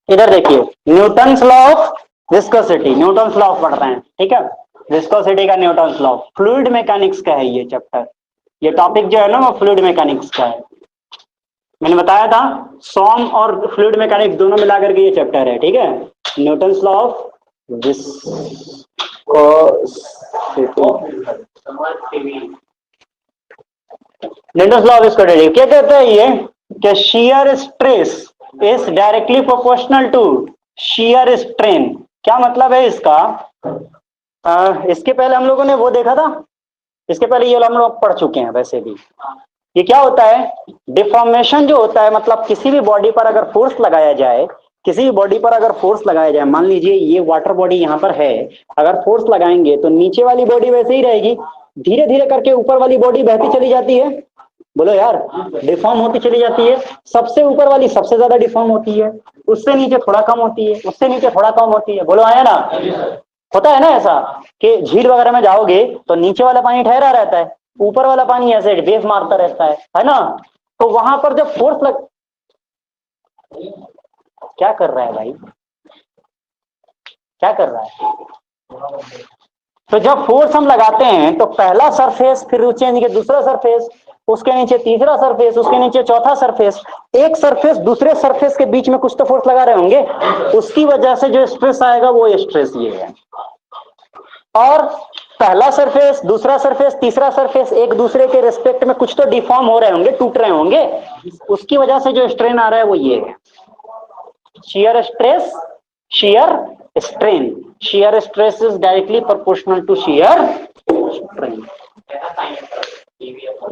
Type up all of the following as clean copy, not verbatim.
इधर देखिए, Newton's law of viscosity, Newton's law of पढ़ रहे हैं, ठीक है। विस्कोसिटी का न्यूटन्स लॉ, फ्लूइड मैकेनिक्स का है ये चैप्टर। ये टॉपिक जो है ना वो फ्लूइड मैकेनिक्स का है। मैंने बताया था सॉम और फ्लूइड मैकेनिक्स दोनों मिलाकर के ये चैप्टर है, ठीक है। Newton's law of viscosity, Newton's law of viscosity क्या कहता है ये कि shear stress is directly proportional to shear strain. क्या मतलब है इसका? इसके पहले हम लोगों ने वो देखा था, इसके पहले ये हम लोग पढ़ चुके हैं वैसे भी। ये क्या होता है? डिफॉर्मेशन जो होता है, मतलब किसी भी बॉडी पर अगर फोर्स लगाया जाए, किसी भी बॉडी पर अगर फोर्स लगाया जाए, मान लीजिए ये वाटर बॉडी यहाँ पर है, अगर फोर्स लगाएंगे तो नीचे वाली बॉडी वैसे ही रहेगी, धीरे धीरे करके ऊपर वाली बॉडी बहती चली जाती है। बोलो यार, डिफॉर्म होती चली जाती है। सबसे ऊपर वाली सबसे ज्यादा डिफॉर्म होती है, उससे नीचे थोड़ा कम होती है, उससे नीचे थोड़ा कम होती है। बोलो आया ना? होता है ना ऐसा कि झील वगैरह में जाओगे तो नीचे वाला पानी ठहरा रहता है, ऊपर वाला पानी ऐसे वेव मारता रहता है ना? तो वहां पर जब फोर्स लग, क्या कर रहा है भाई, क्या कर रहा है? तो जब फोर्स हम लगाते हैं तो पहला सरफेस, फिर नीचे नीचे दूसरा सरफेस, उसके नीचे तीसरा सरफेस, उसके नीचे चौथा सरफेस, एक सरफेस दूसरे सरफेस के बीच में कुछ तो फोर्स लगा रहे होंगे, उसकी वजह से जो स्ट्रेस आएगा वो स्ट्रेस ये है। और पहला सरफेस, दूसरा सरफेस, तीसरा सरफेस एक दूसरे के रिस्पेक्ट में कुछ तो डिफॉर्म हो रहे होंगे, टूट रहे होंगे, उसकी वजह से जो स्ट्रेन आ रहा है वो ये है। Shear stress, shear strain, shear stress is directly proportional to shear strain,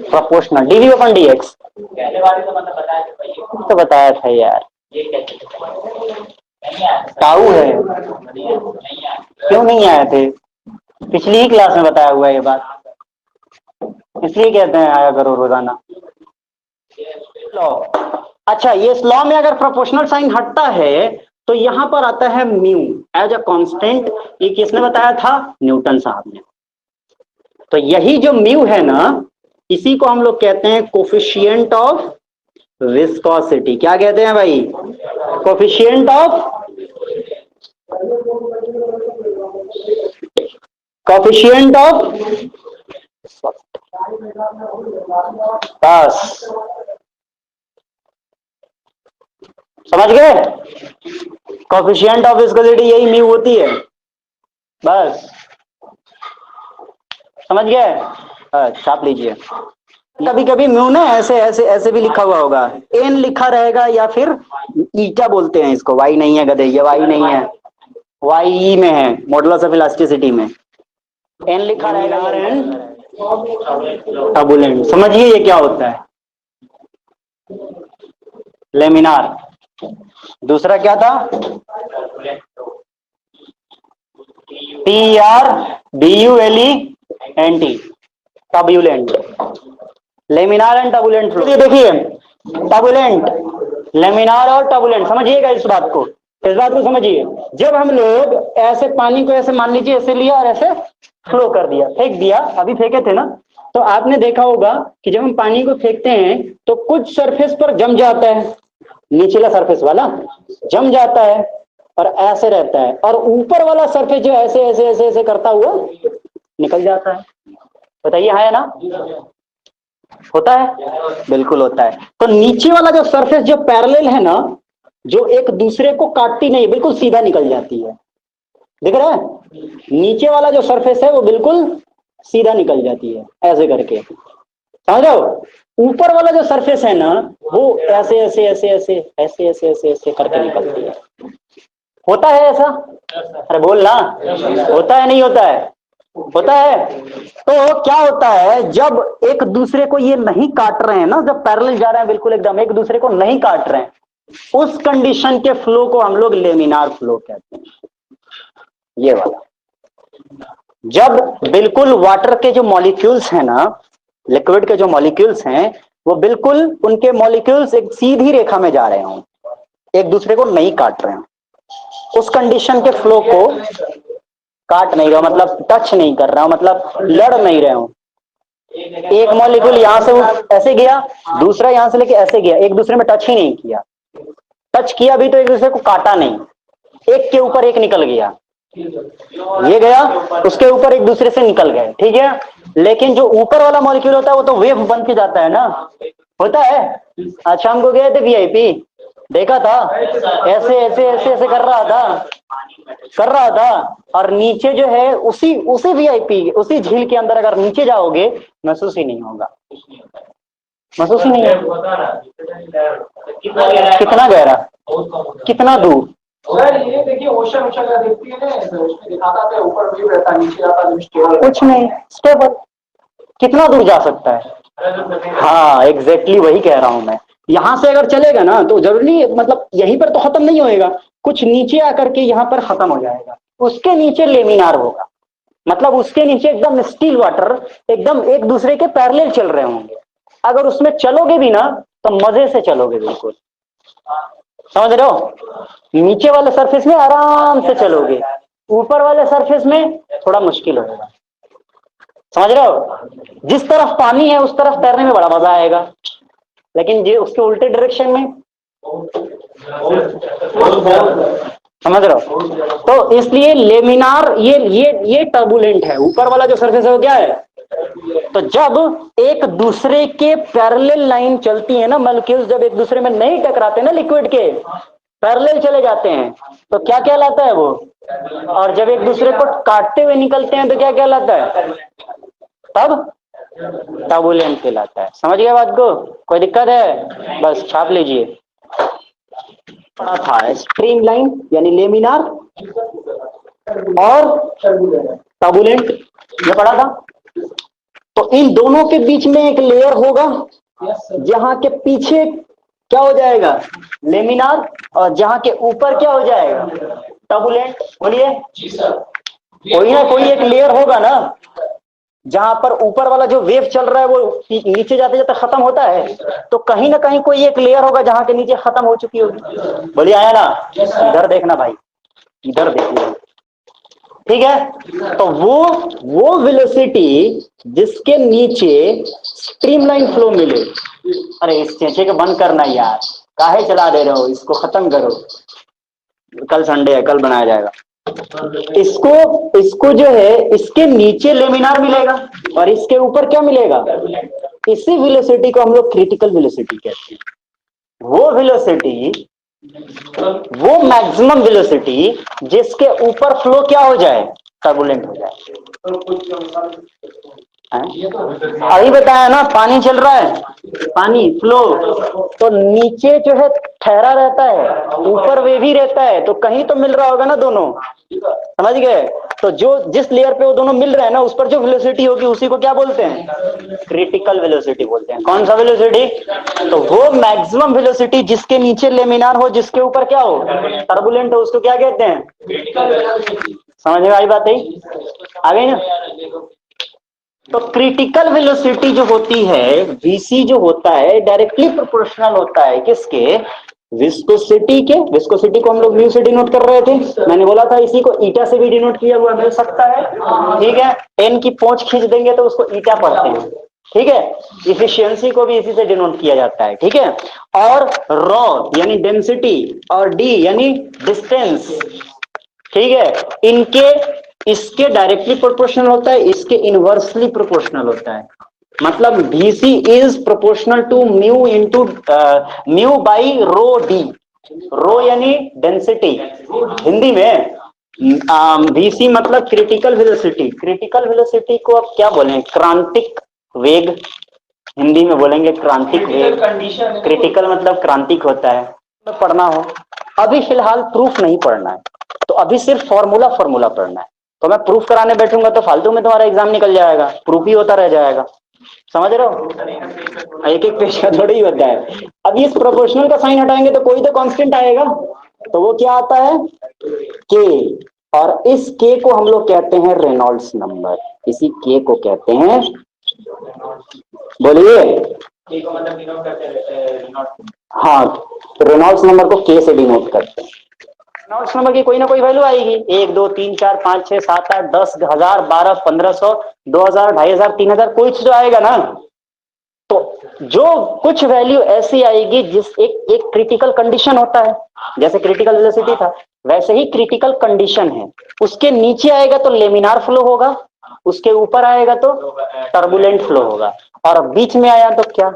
proportional dv upon dx. तो बताया था यार, ताऊ है, क्यों नहीं आए थे? पिछली ही क्लास में बताया हुआ है ये बात, इसलिए कहते हैं आया करो रोजाना। लॉ, अच्छा, ये इस लॉ में अगर प्रोपोर्शनल साइन हटता है तो यहां पर आता है म्यू एज अ कांस्टेंट। ये किसने बताया था? न्यूटन साहब ने। तो यही जो म्यू है ना, इसी को हम लोग कहते हैं कोफिशिएंट ऑफ विस्कोसिटी। क्या कहते हैं भाई? कोफिशिएंट ऑफ, कोफिशिएंट ऑफ, बस समझ गए? कोफिशिएंट ऑफ विस्कोसिटी यही म्यू होती है, बस समझ गए? छाप लीजिए। कभी कभी म्यू ना ऐसे ऐसे ऐसे भी लिखा हुआ होगा, एन लिखा रहेगा, या फिर ईटा बोलते हैं इसको। वाई नहीं है गधे, ये वाई नहीं है, वाई ई में है, मॉडुलस ऑफ इलास्टिसिटी में एन लिखा रहेगा। एन टर्बुलेंट, समझिए ये क्या होता है? लेमिनार। दूसरा क्या था? T R D U L E N T, turbulent. Laminar and turbulent flow. ये देखिए, टर्बुलेंट, लेमिनार और टर्बुलेंट, समझिएगा इस बात को, इस बात को समझिए। जब हम लोग ऐसे पानी को ऐसे मान लीजिए ऐसे लिया और ऐसे फ्लो कर दिया, फेंक दिया, अभी फेंके थे ना, तो आपने देखा होगा कि जब हम पानी को फेंकते हैं तो कुछ सरफेस पर जम जाता है, नीचला सरफेस वाला जम जाता है और ऐसे रहता है, और ऊपर वाला सरफेस जो ऐसे ऐसे ऐसे ऐसे करता हुआ निकल जाता है। बताइए, है ना? होता है, बिल्कुल होता है। तो नीचे वाला जो सरफेस जो पैरेलल है ना, जो एक दूसरे को काटती नहीं, बिल्कुल सीधा निकल जाती है। दिख रहा है? नीचे वाला जो सरफेस है वो बिल्कुल सीधा निकल जाती है ऐसे करके, समझ रहे हो? ऊपर वाला जो सरफेस है ना, वो ऐसे ऐसे ऐसे ऐसे ऐसे ऐसे ऐसे ऐसे करके निकलती है। होता है ऐसा? अरे बोल ना, होता है नहीं होता है? होता है। तो क्या होता है, जब एक दूसरे को ये नहीं काट रहे हैं ना, जब पैरेलल जा रहे हैं बिल्कुल एकदम एक दूसरे को नहीं काट रहे हैं, उस कंडीशन के फ्लो को हम लोग लेमिनार फ्लो कहते हैं। ये वाला, जब बिल्कुल वाटर के जो मॉलिक्यूल्स हैं ना, लिक्विड के जो मॉलिक्यूल्स हैं, वो बिल्कुल उनके मॉलिक्यूल्स एक सीधी रेखा में जा रहे हों, एक दूसरे को नहीं काट रहे हैं, उस कंडीशन के फ्लो को काट नहीं रहा, मतलब टच नहीं कर रहा, मतलब लड़ नहीं रहे हो। एक मॉलिक्यूल यहां से ऐसे गया, दूसरा यहां से लेके ऐसे गया, एक दूसरे में टच ही नहीं किया, टच किया भी तो एक दूसरे को काटा नहीं, एक के ऊपर एक निकल गया, ये गया उसके ऊपर एक दूसरे से निकल गए, ठीक है। लेकिन जो ऊपर वाला मॉलिक्यूल होता है वो तो वेव बन के जाता है ना, होता है। आज शाम को गए थे वीआईपी, देखा था ऐसे ऐसे ऐसे ऐसे कर रहा था। और नीचे जो है उसी उसी वीआईपी उसी झील के अंदर अगर नीचे जाओगे महसूस ही नहीं होगा, महसूस ही नहीं होगा। कितना गहरा, कितना दूर। ये देखिए ओशन ओशन का देखती है ना, तो उसमें दिखाता था ऊपर व्यू रहता है, नीचे आता है स्टेबल, कुछ नहीं स्टेबल, कितना दूर जा सकता है। हाँ एग्जैक्टली वही कह रहा हूं मैं, यहां से अगर चलेगा ना तो जरूरी मतलब यहीं पर तो खत्म नहीं होएगा, कुछ नीचे आकर के यहां पर खत्म हो जाएगा, उसके नीचे लेमिनार होगा, मतलब उसके नीचे एकदम स्टील वाटर एकदम एक दूसरे के पैरेलल चल रहे होंगे। अगर उसमें चलोगे भी ना तो मजे से चलोगे बिल्कुल, समझ रहे हो। नीचे वाले सरफेस में आराम से चलोगे, ऊपर वाले सरफेस में थोड़ा मुश्किल होगा, समझ रहे हो। जिस तरफ पानी है उस तरफ तैरने में बड़ा मजा आएगा, लेकिन ये उसके उल्टे डायरेक्शन में, समझ रहे हो। तो इसलिए लेमिनार ये टर्बुलेंट है, ऊपर वाला जो सरफेस है वो क्या है। तो जब एक दूसरे के पैरेलल लाइन चलती है ना, मॉलिक्यूल्स जब एक दूसरे में नहीं टकराते ना लिक्विड के, पैरेलल चले जाते हैं तो क्या कहलाता है वो। और जब एक दूसरे को काटते हुए निकलते हैं तो क्या कहलाता है, तब टर्बुलेंट कहलाता है। समझ गए बात को, कोई दिक्कत है बस छाप लीजिए। पढ़ा था स्ट्रीमलाइन यानी लेमिनार और टर्बुलेंट, ये पढ़ा था। तो इन दोनों के बीच में एक लेयर होगा, जहां के पीछे क्या हो जाएगा लेमिनार, और जहां के ऊपर क्या हो जाएगा टर्बुलेंट। बोलिए, कोई ना कोई एक लेयर होगा ना, जहां पर ऊपर वाला जो वेव चल रहा है वो नीचे जाते जाते खत्म होता है, तो कहीं ना कहीं कोई एक लेयर होगा जहां के नीचे खत्म हो चुकी होगी। बोलिए आया ना, इधर देखना भाई, इधर देखिए, ठीक है। तो वो वेलोसिटी जिसके नीचे स्ट्रीमलाइन फ्लो मिले, अरे इस चेचे को बंद करना यार, काहे चला दे रहे हो, इसको खत्म करो, कल संडे है कल बनाया जाएगा। इसको इसको जो है इसके नीचे लेमिनार मिलेगा और इसके ऊपर क्या मिलेगा, इसी वेलोसिटी को हम लोग क्रिटिकल वेलोसिटी कहते हैं। वो वेलोसिटी, वो मैक्सिमम वेलोसिटी जिसके ऊपर फ्लो क्या हो जाए, टर्बुलेंट हो जाए। अभी बताया ना, पानी चल रहा है, पानी फ्लो, तो नीचे जो है ठहरा रहता है, ऊपर वे भी रहता है, तो कहीं तो मिल रहा होगा ना दोनों, समझ गए। तो जो जिस लेयर पे वो दोनों मिल रहे हैं ना, उस पर जो वेलोसिटी होगी उसी को क्या बोलते हैं, क्रिटिकल वेलोसिटी बोलते हैं। कौन सा वेलोसिटी, तो वो मैक्सिमम वेलोसिटी जिसके नीचे लेमिनार हो, जिसके ऊपर क्या हो टर्बुलेंट हो, उसको क्या कहते हैं, समझ में आई बात है, आ गई ना। तो क्रिटिकल वेलोसिटी जो होती है, वीसी जो होता है, डायरेक्टली प्रोपोर्शनल होता है किसके, विस्कोसिटी के। विस्कोसिटी को हम लोग म्यू से डिनोट कर रहे थे, मैंने बोला था इसी को ईटा से भी डिनोट किया हुआ मिल सकता है, ठीक है। एन की पोंछ खींच देंगे तो उसको ईटा पढ़ते हैं, ठीक है। इफिशियंसी को भी इसी से डिनोट किया जाता है, ठीक है। और रॉ यानी डेंसिटी और डी यानी डिस्टेंस, ठीक है, इनके इसके डायरेक्टली प्रोपोर्शनल होता है, इसके इनवर्सली प्रोपोर्शनल होता है। मतलब VC is proportional to mu into mu by rho D, rho यानी डेंसिटी, हिंदी में VC मतलब क्रिटिकल वेलोसिटी। क्रिटिकल वेलोसिटी को आप क्या बोलें, क्रांतिक वेग, हिंदी में बोलेंगे क्रांतिक वेग। क्रिटिकल मतलब क्रांतिक होता है, पढ़ना हो। अभी फिलहाल प्रूफ नहीं पढ़ना है, तो अभी सिर्फ फॉर्मूला फॉर्मूला पढ़ना है। तो मैं प्रूफ कराने बैठूंगा तो फालतू में तुम्हारा एग्जाम निकल जाएगा, प्रूफ ही होता रह जाएगा, समझ रहे हो। एक एक पेज का थोड़ी ही होता है। अब इस प्रोपोर्शनल का साइन हटाएंगे तो कोई तो कांस्टेंट आएगा, तो वो क्या आता है, के। और इस के को हम लोग कहते हैं रेनॉल्ड्स नंबर, इसी के को कहते हैं, बोलिए, हाँ रेनॉल्ड्स नंबर को के से डिनोट करते हैं। रेनॉल्ड्स नंबर की कोई ना कोई वैल्यू आएगी, 1 2 3 4 5 6 7 8 10 1000 12 1500 2000 2500 3000, कोई तो आएगा ना। तो जो कुछ वैल्यू ऐसी आएगी जिस एक एक क्रिटिकल कंडीशन होता है, जैसे क्रिटिकल वेलोसिटी था वैसे ही क्रिटिकल कंडीशन है, उसके नीचे आएगा तो लेमिनार फ्लो होगा, उसके ऊपर आएगा तो टर्बुलेंट फ्लो होगा, और बीच में आया तो क्या,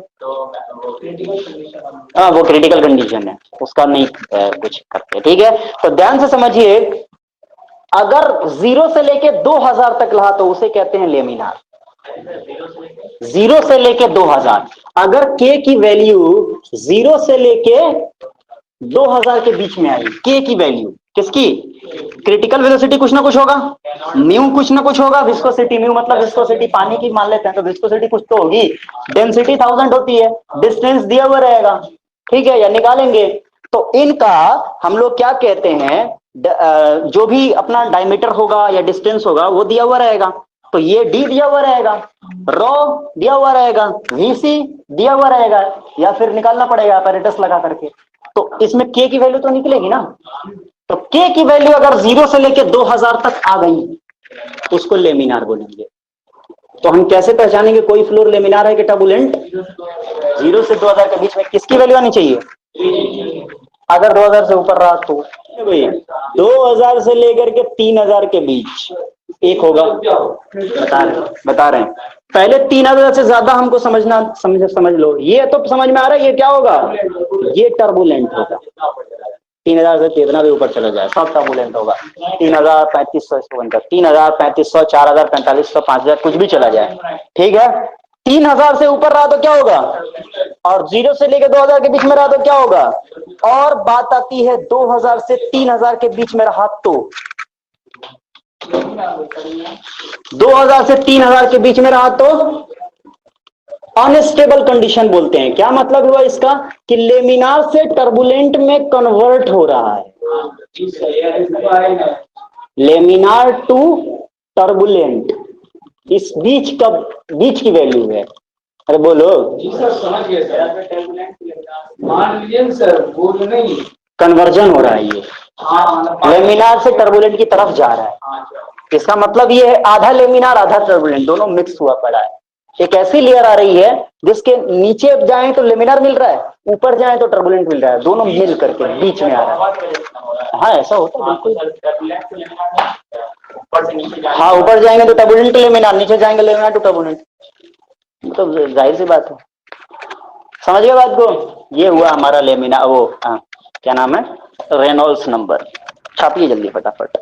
हाँ वो क्रिटिकल कंडीशन है, उसका नहीं कुछ करते। ठीक है, तो ध्यान से समझिए, अगर 0 से लेके 2000 तक रहा तो उसे कहते हैं लेमिनार। 0 से लेके 2000, अगर के की वैल्यू 0 से लेके 2000 के बीच में आई, के की वैल्यू किसकी, क्रिटिकल वेलोसिटी कुछ ना कुछ होगा, म्यू कुछ ना कुछ होगा, विस्कोसिटी म्यू मतलब विस्कोसिटी पानी की मान लेते हैं तो विस्कोसिटी कुछ तो होगी, डेंसिटी 1000 होती है, डिस्टेंस दिया हुआ रहेगा, ठीक है, या निकालेंगे। तो इनका हम लोग क्या कहते हैं, जो भी अपना डायमीटर होगा या डिस्टेंस होगा वो दिया हुआ रहेगा, तो ये डी दिया हुआ रहेगा, रो दिया हुआ रहेगा, वीसी दिया हुआ रहेगा, या फिर निकालना पड़ेगा अपैरेटस लगा करके, तो इसमें के की वैल्यू तो निकलेगी ना। तो के की वैल्यू अगर 0 से लेकर 2000 तक आ गई तो उसको लेमिनार बोलेंगे। तो हम कैसे पहचानेंगे कोई फ्लोर लेमिनार है कि टर्बुलेंट, 0 से 2000 के बीच में किसकी वैल्यू आनी चाहिए, अगर 2000 से ऊपर रहा तो भाई 2000 से लेकर के 3000 के बीच एक होगा, बता रहे हैं, पहले 3000 से ज्यादा हमको समझ लो, ये तो समझ में आ रहा है, ये क्या होगा, ये टर्बुलेंट होगा। 3000 से कितना भी ऊपर चला जाए सब टर्बुलेंट होगा, 3000, 3500, इसको बनकर 3000, 3500, 4000, 4500, 5000 कुछ भी चला जाए, ठीक है। 3000 से ऊपर रहा तो क्या होगा, और 0 से लेकर 2000 के बीच में रहा तो क्या होगा, और बात आती है 2000 से 3000 के बीच में रहा तो, 2000 से 3000 के बीच में रहा तो अनस्टेबल कंडीशन बोलते हैं। क्या मतलब हुआ इसका, कि लेमिनार से टर्बुलेंट में कन्वर्ट हो रहा है, लेमिनार टू टर्बुलेंट, इस बीच की वैल्यू है, अरे बोलो जी सर, समझ गए सर, मान लीजिए सर वो जो नहीं कन्वर्जन हो रहा है, ये लेमिनार से टर्बुलेंट की तरफ जा रहा है, इसका मतलब ये है आधा लेमिनार आधा टर्बुलेंट दोनों मिक्स हुआ पड़ा है। एक ऐसी लेयर आ रही है जिसके नीचे जाएं तो लेमिनार मिल रहा है, ऊपर जाएं तो टर्बुलेंट मिल रहा है, दोनों मिल करके बीच में आ रहा है। हाँ ऐसा होता है बिल्कुल, हाँ ऊपर जाएंगे तो टर्बुलेंट टू लेमिनार, नीचे जाएंगे लेमिनार टू टर्बुलेंट, तो जाहिर सी बात है, समझ गए बात को। ये हुआ हमारा लेमिनार, वो क्या नाम है, रेनॉल्ड्स नंबर, छापिए जल्दी फटाफट।